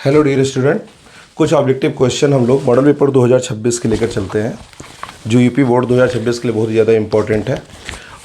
Hello dear student, कुछ objective question हम लोग मॉडल पेपर 2026 के लेकर चलते हैं जो यूपी बोर्ड 2026 के लिए बहुत ज़्यादा इंपॉर्टेंट है।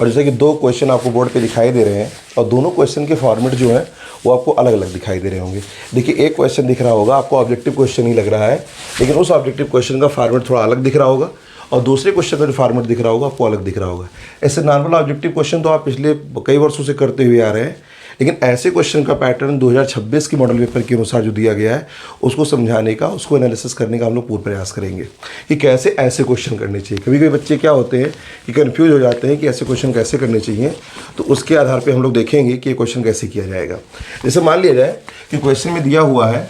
और जैसे कि दो क्वेश्चन आपको बोर्ड पे दिखाई दे रहे हैं और दोनों क्वेश्चन के फॉर्मेट जो है वो आपको अलग अलग दिखाई दे रहे होंगे। देखिए, एक क्वेश्चन दिख रहा होगा आपको ऑब्जेक्टिव क्वेश्चन ही लग रहा है, लेकिन उस ऑब्जेक्टिव क्वेश्चन का फॉर्मेट थोड़ा अलग दिख रहा होगा और दूसरे क्वेश्चन का जो फॉर्मेट दिख रहा होगा आपको अलग दिख रहा होगा। ऐसे नॉर्मल ऑब्जेक्टिव क्वेश्चन तो आप पिछले कई वर्षों से करते हुए आ रहे हैं, लेकिन ऐसे क्वेश्चन का पैटर्न 2026 के मॉडल पेपर के अनुसार जो दिया गया है उसको समझाने का, उसको एनालिसिस करने का हम लोग पूर्ण प्रयास करेंगे कि कैसे ऐसे क्वेश्चन करने चाहिए। कभी कभी बच्चे क्या होते हैं कि कन्फ्यूज हो जाते हैं कि ऐसे क्वेश्चन कैसे करने चाहिए, तो उसके आधार पर हम लोग देखेंगे कि ये क्वेश्चन कैसे किया जाएगा। जैसे मान लिया जाए कि क्वेश्चन में दिया हुआ है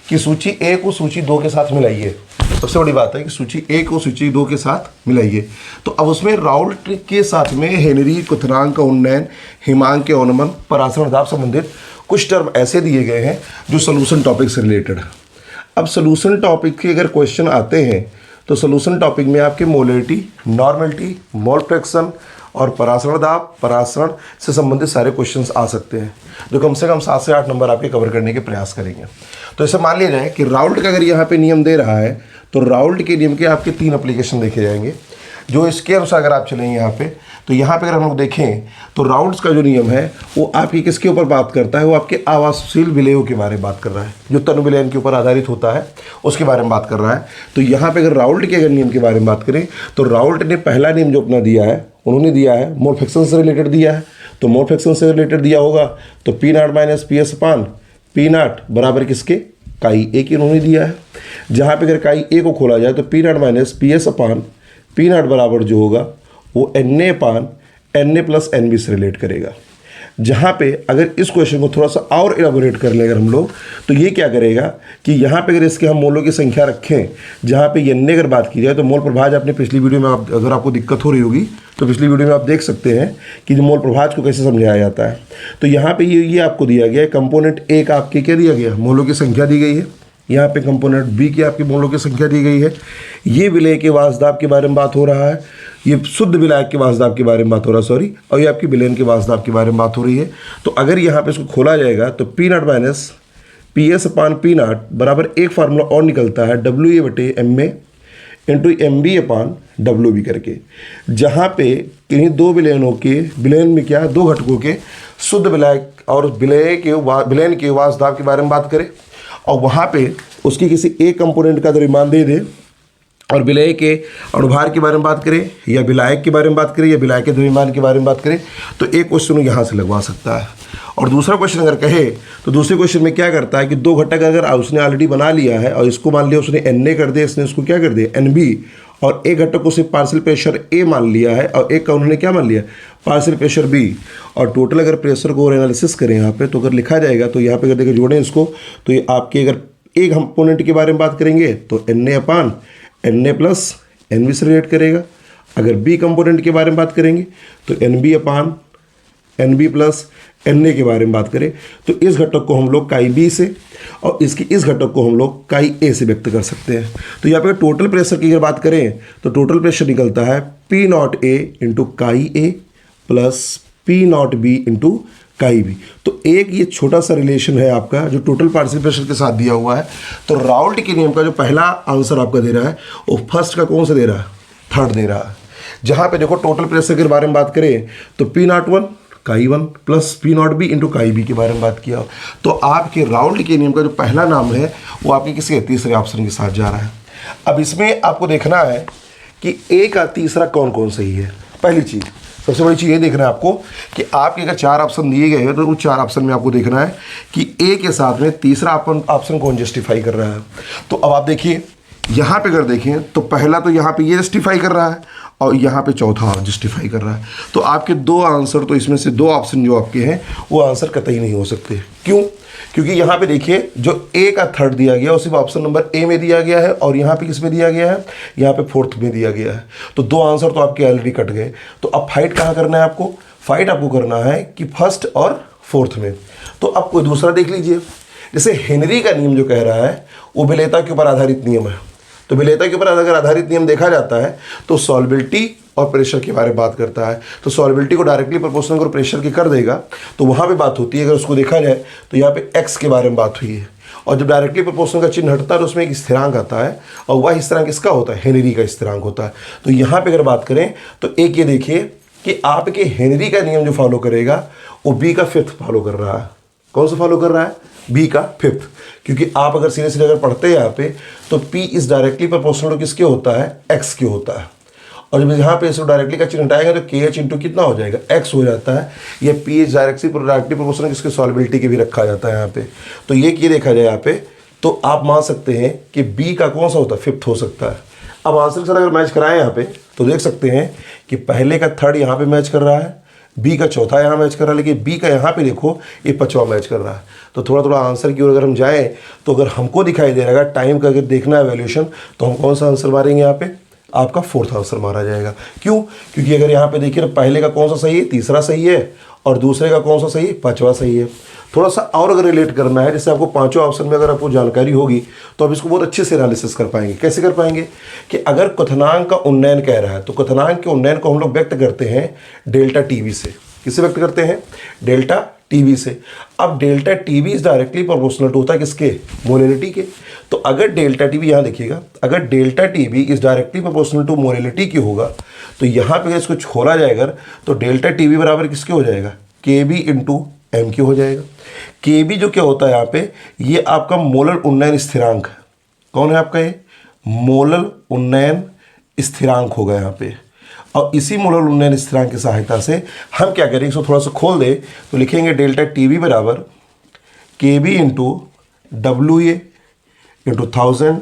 कि सूची ए को सूची 2 के साथ मिलाइए। सबसे बड़ी बात है कि सूची ए को सूची 2 के साथ मिलाइए। तो अब उसमें राउल्ट के साथ में हेनरी, क्वथनांक का उन्नयन, हिमांक के अवनमन, परासरण दाब संबंधित कुछ टर्म ऐसे दिए गए हैं जो सोल्यूशन टॉपिक से रिलेटेड है। अब सोल्यूशन टॉपिक के अगर क्वेश्चन आते हैं तो सोल्यूशन टॉपिक में आपके मोलरिटी, नॉर्मलिटी, मोल फ्रैक्शन और परासरण दाब, परासरण से संबंधित सारे क्वेश्चंस आ सकते हैं जो कम से कम 7 से 8 नंबर आपके कवर करने के प्रयास करेंगे। तो ऐसे मान लिया जाए कि राउल्ट का अगर यहाँ पे नियम दे रहा है तो राउल्ट के नियम के आपके 3 एप्लीकेशन देखे जाएंगे जो इसके अनुसार अगर आप चलेंगे यहाँ पे, तो यहाँ पे अगर हम लोग देखें तो राउल्ट्स का जो नियम है वो आपकी किसके ऊपर बात करता है, वो आपके आवासशील विलयों के बारे में बात कर रहा है, जो तनु विलयन के ऊपर आधारित होता है उसके बारे में बात कर रहा है। तो यहाँ पे अगर राउल्ट के अगर नियम के बारे में बात करें तो राउल्ट ने पहला नियम जो अपना दिया है, उन्होंने दिया है मोल फ्रैक्शन से रिलेटेड दिया है। तो मोल फ्रैक्शन से रिलेटेड दिया होगा तो P naught minus P S upon P naught बराबर किसके, काई ए की उन्होंने दिया है। जहाँ पे अगर काई ए को खोला जाए तो P naught minus P S upon P naught बराबर जो होगा वो N A upon N A plus N B से रिलेट करेगा। जहाँ पे अगर इस क्वेश्चन को थोड़ा सा और इलाबोरेट कर लें अगर हम लोग, तो ये क्या करेगा कि यहाँ पे अगर इसके हम मोलों की संख्या रखें, जहाँ पे एन ए अगर बात की जाए तो मोल प्रभाज आपने पिछली वीडियो में अगर आपको दिक्कत हो रही होगी तो पिछली वीडियो में आप देख सकते हैं कि जो मोल प्रभाज को कैसे समझाया जाता है। तो यहाँ पे ये आपको दिया गया है, कंपोनेंट ए का आपके क्या दिया गया, मोलों की संख्या दी गई है। यहाँ पे कंपोनेंट बी की आपकी मोलों की संख्या दी गई है। ये विलय के वासदाब के बारे में बात हो रहा है, ये शुद्ध विलायक के वासदाब के बारे में बात हो रहा है, सॉरी, और ये आपकी विलयन के वासदाब के बारे में बात हो रही है। तो अगर यहाँ पे इसको खोला जाएगा तो P naught minus P S upon P naught बराबर एक फार्मूला और निकलता है डब्ल्यू ए बटे M A into M B upon W B करके, जहाँ पे किन्हीं दो विलयनों के विलयन में क्या, दो घटकों के शुद्ध विलायक और विलयन के वासदाब के बारे में बात करें और वहाँ पे उसकी किसी एक कंपोनेंट का द्रव्यमान दे दे और विलय के अणुभार के बारे में बात करें या विलायक के बारे में बात करें या विलायक के द्रव्यमान के बारे में बात करें, तो एक क्वेश्चन यहाँ से लगवा सकता है। और दूसरा क्वेश्चन अगर कहे तो दूसरे क्वेश्चन में क्या करता है कि दो घटक अगर उसने ऑलरेडी बना लिया है और इसको मान लिया उसने एन ए कर दिया, इसने इसको क्या कर दिया एन बी, और एक घटक को सिर्फ पार्शियल प्रेशर ए मान लिया है और एक का उन्होंने क्या मान लिया पार्शियल प्रेशर बी, और टोटल अगर प्रेशर को एनालिसिस करें यहाँ पे तो अगर लिखा जाएगा तो यहाँ पे अगर देखिए जोड़ें इसको तो ये आपके अगर एक कंपोनेंट के बारे में बात करेंगे तो N A upon N A plus N B से रिलेट करेगा। अगर बी कंपोनेंट के बारे में बात करेंगे तो N B upon N B plus N A के बारे में बात करें तो इस घटक को हम लोग काई बी से और इस घटक को हम लोग काई ए से व्यक्त कर सकते हैं। तो यहाँ पे टोटल प्रेशर की अगर बात करें तो टोटल प्रेशर निकलता है P not A into chi A plus P not B into chi B. तो एक ये छोटा सा रिलेशन है आपका जो टोटल पार्शियल प्रेशर के साथ दिया हुआ है। तो राउल्ट के नियम का जो पहला आंसर आपका दे रहा है वो फर्स्ट का कौन सा दे रहा है, थर्ड दे रहा है। जहाँ पे देखो टोटल प्रेशर के बारे में बात करें तो पी नॉट वन काई one plus P not B into chi B के बारे में बात किया। तो आपके राउल्ट के नियम का जो पहला नाम है वो आपके किसी तीसरे ऑप्शन के साथ जा रहा है। अब इसमें आपको देखना है कि ए का तीसरा कौन कौन सही है। पहली चीज़, सबसे बड़ी चीज़ ये देखना है आपको कि आपके अगर 4 ऑप्शन दिए गए हैं तो उस 4 ऑप्शन में आपको देखना है कि ए के साथ में तीसरा ऑप्शन कौन जस्टिफाई कर रहा है। तो अब आप देखिए यहाँ पे अगर देखें तो पहला तो यहाँ पे ये जस्टिफाई कर रहा है और यहाँ पे चौथा जस्टिफाई कर रहा है। तो आपके 2 आंसर, तो इसमें से 2 ऑप्शन जो आपके हैं वो आंसर कतई नहीं हो सकते। क्यों? क्योंकि यहाँ पे देखिए जो ए का थर्ड दिया गया वो सिर्फ ऑप्शन नंबर ए में दिया गया है और यहाँ पे किस में दिया गया है, यहाँ पे फोर्थ में दिया गया है। तो 2 आंसर तो आपके ऑलरेडी कट गए। तो अब फाइट कहाँ करना है आपको, फाइट आपको करना है कि फर्स्ट और फोर्थ में। तो अब कोई दूसरा देख लीजिए, जैसे हेनरी का नियम जो कह रहा है वो विलेयता के ऊपर आधारित नियम है। तो विलेयता के ऊपर अगर आधारित नियम देखा जाता है तो सॉल्बिलिटी और प्रेशर के बारे में बात करता है। तो सॉल्युबिलिटी को डायरेक्टली प्रोपोर्शनल अगर प्रेशर की कर देगा तो वहाँ पे बात होती है। अगर उसको देखा जाए तो यहाँ पे एक्स के बारे में बात हुई है, और जब डायरेक्टली प्रोपोर्शनल का चिन्ह हटता है तो उसमें एक स्थिरांक आता है, और वह स्थिरांक किसका होता है? हेनरी का स्थिरांक होता है। तो यहाँ पे अगर बात करें तो एक ये देखिए कि आपके हेनरी का नियम जो फॉलो करेगा वो बी का फिफ्थ फॉलो कर रहा है। कौन सा फॉलो कर रहा है? बी का फिफ्थ। क्योंकि आप अगर सीधे सीधे अगर पढ़ते हैं यहाँ पे तो P is directly proportional to किसके होता है? एक्स के होता है। और जब यहाँ पे इसको डायरेक्टली का चिन्ह हटाएगा तो के एच इंटू कितना हो जाएगा? एक्स हो जाता है। ये पी इज डायरेक्टली प्रोपोर्शनल किसके? सॉल्युबिलिटी के भी रखा जाता है यहाँ पे। तो ये देखा जाए यहाँ पे तो आप मान सकते हैं कि बी का कौन सा होता है? फिफ्थ हो सकता है। अब आंसर के साथ अगर मैच कराएं यहाँ पे तो देख सकते हैं कि पहले का थर्ड यहाँ पे मैच कर रहा है, बी का चौथा यहाँ मैच कर रहा है, लेकिन बी का यहाँ पे देखो ये पांचवा मैच कर रहा है। तो थोड़ा थोड़ा आंसर की ओर अगर हम जाएं तो अगर हमको दिखाई दे रहा है टाइम का अगर देखना है वैल्यूएशन तो हम कौन सा आंसर मारेंगे? यहाँ पे आपका फोर्थ आंसर मारा जाएगा। क्यों? क्योंकि अगर यहाँ पे देखिए ना पहले का कौन सा सही है? तीसरा सही है, और दूसरे का कौन सा सही है? पांचवा सही है। थोड़ा सा और अगर रिलेट करना है, जैसे आपको पांचों ऑप्शन में अगर आपको जानकारी होगी तो आप इसको बहुत अच्छे से एनालिसिस कर पाएंगे। कैसे कर पाएंगे? कि अगर क्वथनांक का उन्नयन कह रहा है तो क्वथनांक के उन्नयन को हम लोग व्यक्त करते हैं डेल्टा टीवी से। किससे व्यक्त करते हैं? डेल्टा टीवी से। अब delta TB is directly proportional to होता है किसके? मोलैलिटी के। तो अगर डेल्टा टीवी यहाँ देखिएगा, अगर delta TB is directly proportional to molality की होगा तो यहाँ पे इसको छोड़ा जाएगा तो डेल्टा टीवी बराबर किसके हो जाएगा? के बी इंटू एम क्यू हो जाएगा। के बी जो क्या होता है यहाँ पे, ये आपका मोलर उन्नयन स्थिरांक है। कौन है आपका? ये मोलर उन्नयन स्थिरांक होगा यहाँ पे। और इसी मोलर उन्नयन स्थिरांक की सहायता से हम क्या करेंगे, इसको थोड़ा सा खोल दे तो लिखेंगे डेल्टा टी बी बराबर K B into W A into 1000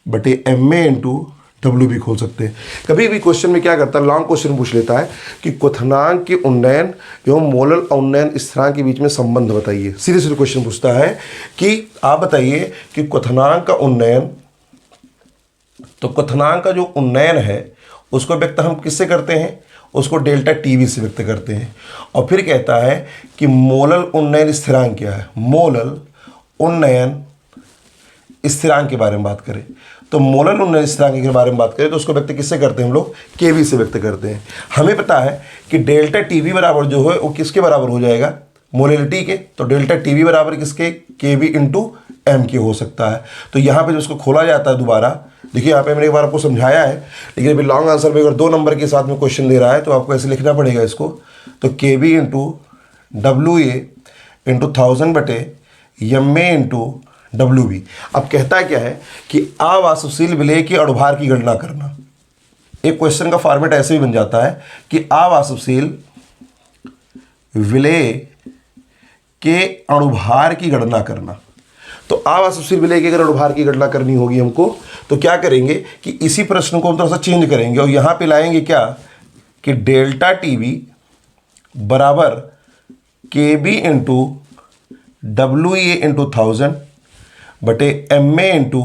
बटे एम ए इंटू डब्ल्यू भी खोल सकते हैं। कभी भी क्वेश्चन में क्या करता है, लॉन्ग क्वेश्चन पूछ लेता है कि क्वथनांक के उन्नयन एवं मोलर उन्नयन स्थिरांक के बीच में संबंध बताइए। सीधे सीधे क्वेश्चन पूछता है कि आप बताइए कि क्वथनांक का उन्नयन, तो क्वथनांक का जो उन्नयन है उसको व्यक्त हम किससे करते हैं? उसको डेल्टा टीवी से व्यक्त करते हैं। और फिर कहता है कि मोलर उन्नयन स्थिरांक क्या है? मोलर उन्नयन स्थिरांक के बारे में बात करें तो मोलर उन्नयन स्थिरांक के बारे में बात करें तो उसको व्यक्त किससे करते हैं? हम लोग के बी से व्यक्त करते हैं। हमें पता है कि डेल्टा टीवी बराबर जो है वो किसके बराबर हो जाएगा? मोलैलिटी के। तो डेल्टा टीवी बराबर किसके? के बी इंटू एम के हो सकता है। तो यहाँ पे जो उसको खोला जाता है दोबारा, देखिए यहाँ पे मैंने एक बार आपको समझाया है, लेकिन अभी लॉन्ग आंसर में अगर 2 नंबर के साथ में क्वेश्चन दे रहा है तो आपको ऐसे लिखना पड़ेगा इसको। तो K B into W A into 1000 बटे M A into W B. अब कहता है क्या है कि अवाष्पशील विलेय के अणुभार की गणना करना। एक क्वेश्चन का फॉर्मेट ऐसे भी बन जाता है कि अवाष्पशील विलेय के अणुभार की गणना करना। तो अवाष्पशील विलेय के अगर अणुभार की गणना करनी होगी हमको तो क्या करेंगे कि इसी प्रश्न को हम थोड़ा सा चेंज करेंगे और यहाँ पे लाएंगे क्या कि डेल्टा टीवी बराबर K B into W A into 1000 बटे M A into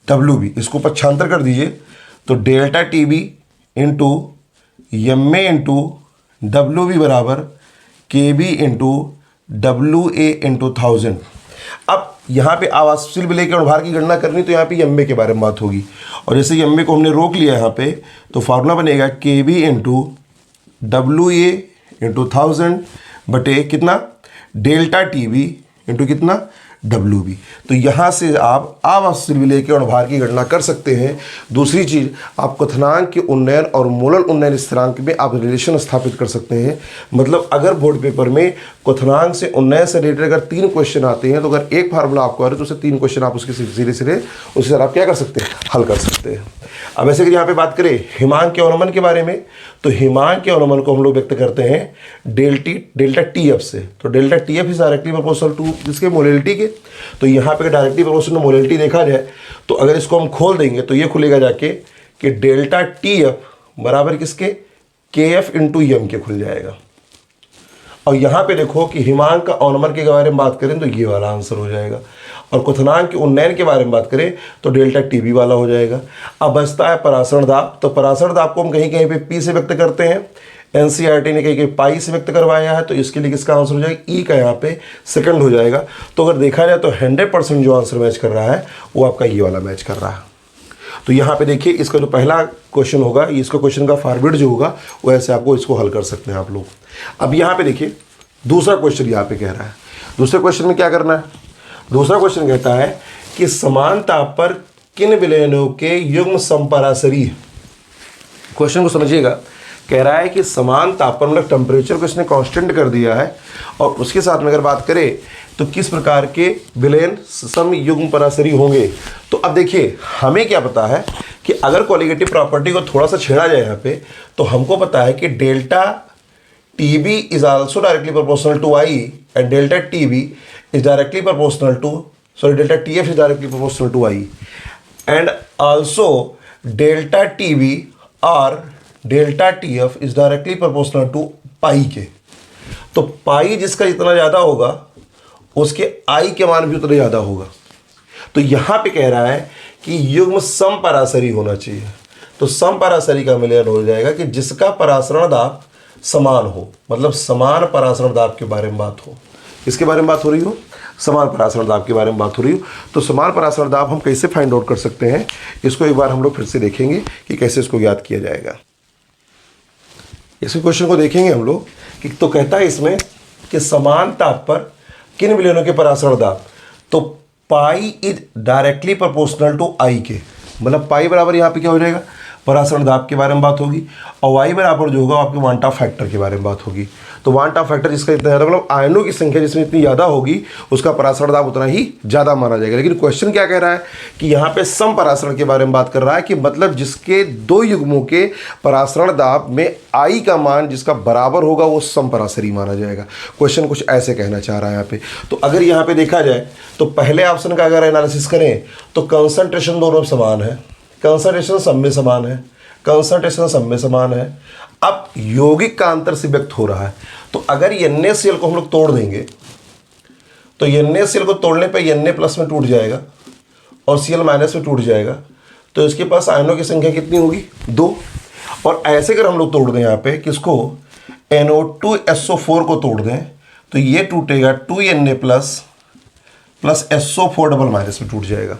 W B. इसको पक्षांतर कर दीजिए तो delta T B into M A into W B बराबर K B into W A into 1000। अब यहाँ पे अवाष्पशील विलेय के अणुभार की गणना करनी तो यहाँ पे एम ए के बारे में बात होगी, और जैसे एम ए को हमने रोक लिया यहाँ पे तो फार्मूला बनेगा K B into W A into 1000 बटे कितना? डेल्टा टी बी इंटू कितना? W B. तो यहाँ से आप अवाष्पशील विलेय के अणुभार की गणना कर सकते हैं। दूसरी चीज़, आप क्वथनांक के उन्नयन और मोलर उन्नयन स्थिरांक में आप रिलेशन स्थापित कर सकते हैं। मतलब अगर बोर्ड पेपर में क्वथनांक से उन्नयन से रिलेटेड अगर 3 क्वेश्चन आते हैं तो अगर एक फार्मूला आपको आ रहा है तो उसे 3 क्वेश्चन आप उसके सिरे सिरे उसके साथ आप क्या कर सकते हैं? हल कर सकते हैं। अब ऐसे अगर यहाँ पे बात करें हिमांक के अवनमन के बारे में तो हिमांक के अवनमन को हम लोग व्यक्त करते हैं डेल्टा टी एफ से। तो delta T F is directly proportional to जिसके मोलैलिटी के। तो यहाँ पे डायरेक्टली प्रोपोर्शनल मोलैलिटी देखा जाए तो अगर इसको हम खोल देंगे तो ये खुलेगा जाके कि डेल्टा टी एफ बराबर किसके? के एफ इंटू एम के खुल जाएगा। और यहाँ पे देखो कि हिमांक का अवनमन के बारे में बात करें तो ये वाला आंसर हो जाएगा, और क्वथनांक के उन्नयन के बारे में बात करें तो डेल्टा टीबी वाला हो जाएगा। अब बचता है परासरण दाब। तो परासरण दाब को हम कहीं कहीं पे पी से व्यक्त करते हैं, एनसीईआरटी ने कहीं कहीं पाई से व्यक्त करवाया है, तो इसके लिए किसका आंसर हो जाएगा? ई का यहाँ पे सेकंड हो जाएगा। तो अगर देखा जाए तो 100% जो आंसर मैच कर रहा है वो आपका ये वाला मैच कर रहा है। तो यहाँ पे देखिए इसका जो पहला क्वेश्चन होगा, इसका क्वेश्चन का फॉर्मेट जो होगा वो ऐसे आपको इसको हल कर सकते हैं आप लोग। अब यहाँ पे देखिए दूसरा क्वेश्चन यहाँ पे कह रहा है, दूसरे क्वेश्चन में क्या करना है, दूसरा क्वेश्चन कहता है कि समान ताप पर किन विलयनों के युग्म समपरासरी। क्वेश्चन को समझिएगा, कह रहा है कि समान ताप पर, मतलब टेम्परेचर को इसने कांस्टेंट कर दिया है और उसके साथ में अगर बात करें तो किस प्रकार के विलयन समयुग्म परासरी होंगे। तो अब देखिए हमें क्या पता है कि अगर कोलिगेटिव प्रॉपर्टी को थोड़ा सा छेड़ा जाए यहाँ पे, तो हमको पता है कि delta TB is also directly proportional to I and delta TB is directly proportional to, delta TF is directly proportional to I and also delta TB और delta TF is directly proportional to pi के। तो पाई जिसका जितना ज़्यादा होगा उसके I के मान भी उतना ज़्यादा होगा। तो यहाँ पे कह रहा है कि युग्म समपरासरी होना चाहिए। तो समपरासरी का विलयन हो जाएगा कि जिसका परासरण दाब समान हो, मतलब समान परासरण दाब के बारे में बात हो। इसके बारे में बात हो रही हो, समान परासरण दाब के बारे में बात हो रही हो। तो समान परासरण दाब हम कैसे फाइंड आउट कर सकते हैं, इसको एक बार हम लोग फिर से देखेंगे कि कैसे इसको ज्ञात किया जाएगा। इस क्वेश्चन को देखेंगे हम लोग कि तो कहता है इसमें कि समान ताप पर किन विलयनों के परासरण दाब, तो pi is directly proportional to I के, मतलब पाई बराबर यहाँ पे क्या हो जाएगा, परासरण दाब के बारे में बात होगी और वाई बराबर जो होगा आपके वांट ऑफ फैक्टर के बारे में बात होगी। तो वांट ऑफ फैक्टर जिसका इतना ज़्यादा, मतलब आयनों की संख्या जिसमें इतनी ज़्यादा होगी उसका परासरण दाब उतना ही ज़्यादा माना जाएगा। लेकिन क्वेश्चन क्या कह रहा है कि यहाँ पे सम परासरण के बारे में बात कर रहा है कि मतलब जिसके दो युग्मों के परासरण दाब में I का मान जिसका बराबर होगा वो सम परासरी माना जाएगा। क्वेश्चन कुछ ऐसे कहना चाह रहा है यहाँ पे। तो अगर यहाँ पे देखा जाए तो पहले ऑप्शन का अगर एनालिसिस करें तो कंसंट्रेशन दोनों समान है, कंसंट्रेशन सब में समान है, कंसंट्रेशन सब में समान है। अब यौगिक का अंतर से व्यक्त हो रहा है। तो अगर NaCl को हम लोग तोड़ देंगे तो NaCl को तोड़ने पे Na+ में टूट जाएगा और Cl- में टूट जाएगा। तो इसके पास आयनों की संख्या कितनी होगी, 2। और ऐसे अगर हम लोग तोड़ दें यहाँ पे किसको, NO2SO4 को तोड़ दें तो ये टूटेगा 2Na+ प्लस SO4 में टूट जाएगा।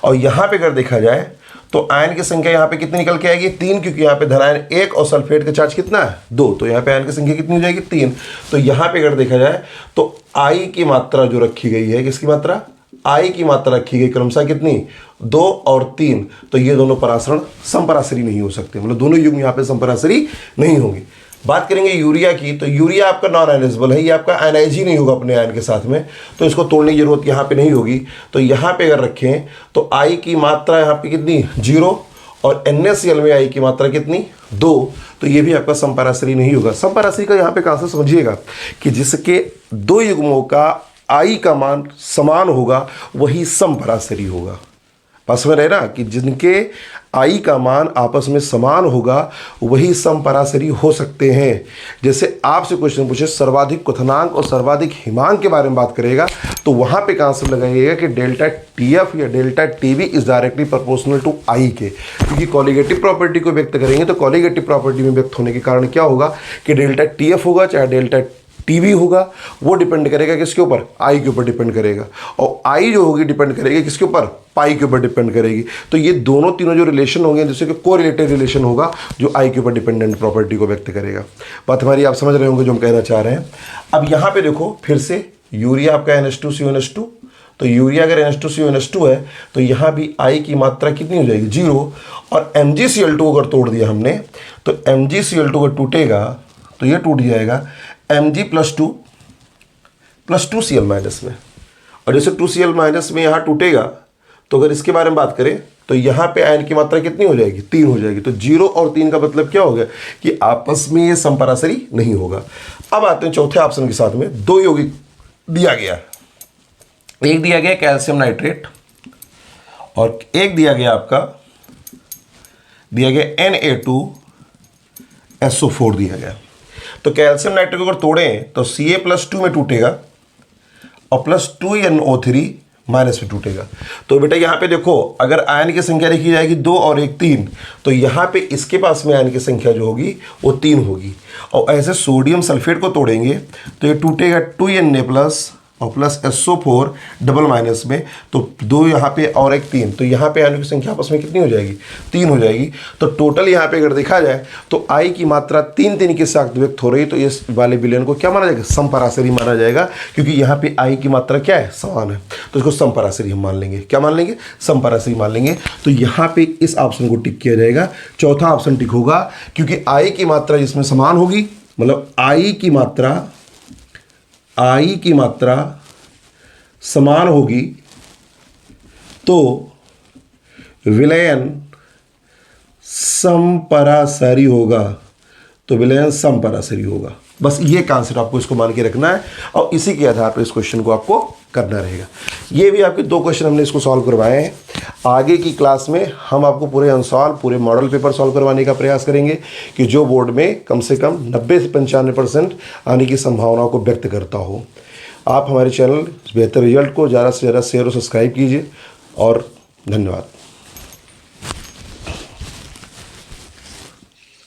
और यहाँ पे अगर देखा जाए तो आयन की संख्या यहाँ पे कितनी निकल के आएगी, 3, क्योंकि यहाँ पे धनायन 1 और सल्फेट का चार्ज कितना है, 2। तो यहाँ पे आयन की संख्या कितनी हो जाएगी, 3। तो यहाँ पे अगर देखा जाए तो I की मात्रा जो रखी गई है, किसकी मात्रा, I की मात्रा रखी गई क्रमशः कितनी, 2 और 3। तो ये दोनों परासरण समपरासरी नहीं हो सकते, मतलब दोनों युग्म यहाँ पे समपरासरी नहीं होंगे। बात करेंगे यूरिया की, तो यूरिया आपका नॉन आयनाइजेबल है, ये आपका आयनाइज ही नहीं होगा अपने आयन के साथ में, तो इसको तोड़ने की जरूरत यहाँ पे नहीं होगी। तो यहाँ पे अगर रखें तो I की मात्रा यहाँ पे कितनी, 0 और NaCl में I की मात्रा कितनी, 2। तो ये भी आपका समपरासरी नहीं होगा। समपरासरी का यहाँ पे कहाँ से समझिएगा कि जिसके दो युग्मों का I का मान समान होगा वही समपरासरी होगा। पास में रहे ना कि जिनके I का मान आपस में समान होगा वही समपरासरी हो सकते हैं। जैसे आपसे क्वेश्चन पूछे सर्वाधिक क्वथनांक और सर्वाधिक हिमांक के बारे में बात करेगा तो वहाँ पे कॉन्सेप्ट लगाइएगा कि डेल्टा TF या delta TB is directly proportional to I के, क्योंकि कॉलिगेटिव प्रॉपर्टी को व्यक्त करेंगे तो कॉलिगेटिव प्रॉपर्टी में व्यक्त होने के कारण क्या होगा कि डेल्टा TF होगा चाहे डेल्टा TB होगा, वो डिपेंड करेगा किसके ऊपर, I के ऊपर डिपेंड करेगा। और I जो होगी डिपेंड करेगी किसके ऊपर, पाई के ऊपर डिपेंड करेगी। तो ये दोनों तीनों जो रिलेशन होंगे जैसे कि कोरिलेटेड रिलेशन होगा जो I के ऊपर डिपेंडेंट प्रॉपर्टी को व्यक्त करेगा। बात हमारी आप समझ रहे होंगे जो हम कहना चाह रहे हैं। अब यहाँ पे देखो फिर से यूरिया आपका NH2CONH2, तो यूरिया अगर NH2CONH2 है तो यहाँ भी I की मात्रा कितनी हो जाएगी, 0। और MgCl2 अगर तोड़ दिया हमने तो MgCl2 अगर टूटेगा तो ये टूट जाएगा Mg+2 प्लस 2Cl- में। और जैसे 2Cl- में यहाँ टूटेगा तो अगर इसके बारे में बात करें तो यहाँ पे आयन की मात्रा कितनी हो जाएगी, 3 हो जाएगी। तो 0 और 3 का मतलब क्या हो गया कि आपस में ये समपरासरी नहीं होगा। अब आते हैं चौथे ऑप्शन के साथ में, 2 यौगिक दिया गया, एक दिया गया कैल्शियम नाइट्रेट और एक दिया गया आपका दिया गया Na2SO4 दिया गया। तो कैल्शियम नाइट्रेट को अगर तोड़ें तो Ca+2 में टूटेगा और +2NO3- में टूटेगा। तो बेटा यहाँ पे देखो अगर आयन की संख्या लिखी जाएगी 2 और 1 3, तो यहाँ पे इसके पास में आयन की संख्या जो होगी वो 3 होगी। और ऐसे सोडियम सल्फेट को तोड़ेंगे तो ये टूटेगा 2Na+ और प्लस SO4 डबल माइनस में, तो 2 यहाँ पे और एक 3, तो यहाँ पे आयनों की संख्या आपस में कितनी हो जाएगी? 3 हो जाएगी। तो टोटल यहाँ पे अगर देखा जाए तो I की मात्रा 3 के साथ व्यक्त हो रही, तो इस वाले विलयन को क्या माना जाएगा? समपराशरी माना जाएगा, क्योंकि यहाँ पे I की मात्रा क्या है? समान है, तो इसको समपराशरी हम मान लेंगे। क्या मान लेंगे? समपराशरी मान लेंगे। तो यहाँ पे इस ऑप्शन को टिक किया जाएगा। चौथा ऑप्शन टिक होगा, क्योंकि I की मात्रा जिसमें समान होगी, मतलब I की मात्रा समान होगी, तो विलयन समपराशरी होगा। तो विलयन समपराशरी होगा। बस ये कॉन्सेप्ट आपको इसको मान के रखना है और इसी के आधार पर इस क्वेश्चन को आपको करना रहेगा। ये भी आपके 2 क्वेश्चन हमने इसको सॉल्व करवाए हैं। आगे की क्लास में हम आपको पूरे अनसॉल्व, पूरे मॉडल पेपर सॉल्व करवाने का प्रयास करेंगे कि जो बोर्ड में कम से कम 90 से 95% आने की संभावनाओं को व्यक्त करता हो। आप हमारे चैनल बेहतर रिजल्ट को ज़्यादा से ज़्यादा शेयर और सब्सक्राइब कीजिए और धन्यवाद।